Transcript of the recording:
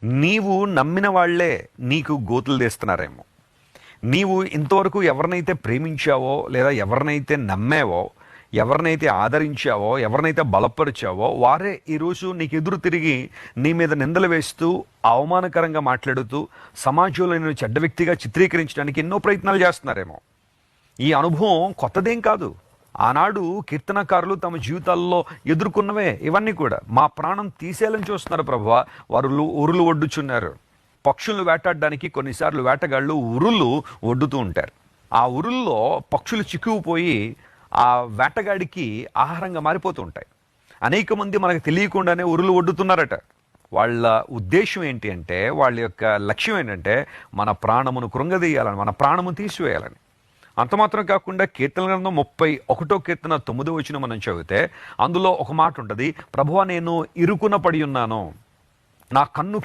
నీవు నమ్మిన వాళ్లే నీకు గోతులు తీస్తున్నారేమో. నీవు ఇంతవరకు ఎవరినైతే ప్రేమించావో, లేదా ఎవరినైతే నమ్మావో, ఎవరినైతే ఆదరించావో, ఎవరినైతే బలపరిచావో వారే ఈరోజు నీకు ఎదురు తిరిగి నీ మీద నిందలు వేస్తూ, అవమానకరంగా మాట్లాడుతూ, సమాజంలో నేను చెడ్డ వ్యక్తిగా చిత్రీకరించడానికి ఎన్నో ప్రయత్నాలు చేస్తున్నారేమో. ఈ అనుభవం కొత్తదేం కాదు. ఆనాడు కీర్తనకారులు తమ జీవితాల్లో ఎదుర్కొన్నవే ఇవన్నీ కూడా. మా ప్రాణం తీసేయాలని చూస్తున్నారు ప్రభువా, వారు ఉరులు ఒడ్డుచున్నారు. పక్షులను వేటాడడానికి కొన్నిసార్లు వేటగాళ్ళు ఉరులు ఒడ్డుతూ ఉంటారు. ఆ ఉరుల్లో పక్షులు చిక్కుకుపోయి ఆ వేటగాడికి ఆహారంగా మారిపోతూ ఉంటాయి. అనేక మంది మనకు తెలియకుండానే ఉరులు ఒడ్డుతున్నారట. వాళ్ళ ఉద్దేశం ఏంటి అంటే, వాళ్ళ యొక్క లక్ష్యం ఏంటంటే మన ప్రాణమును కృంగదీయాలని, మన ప్రాణము తీసివేయాలని. అంత మాత్రం కాకుండా కీర్తన గ్రంథం 31వ కీర్తన 9వ వచనం మనం చదివితే అందులో ఒక మాట ఉంటుంది, ప్రభువా నేను ఇరుకున పడి ఉన్నాను, నా కన్ను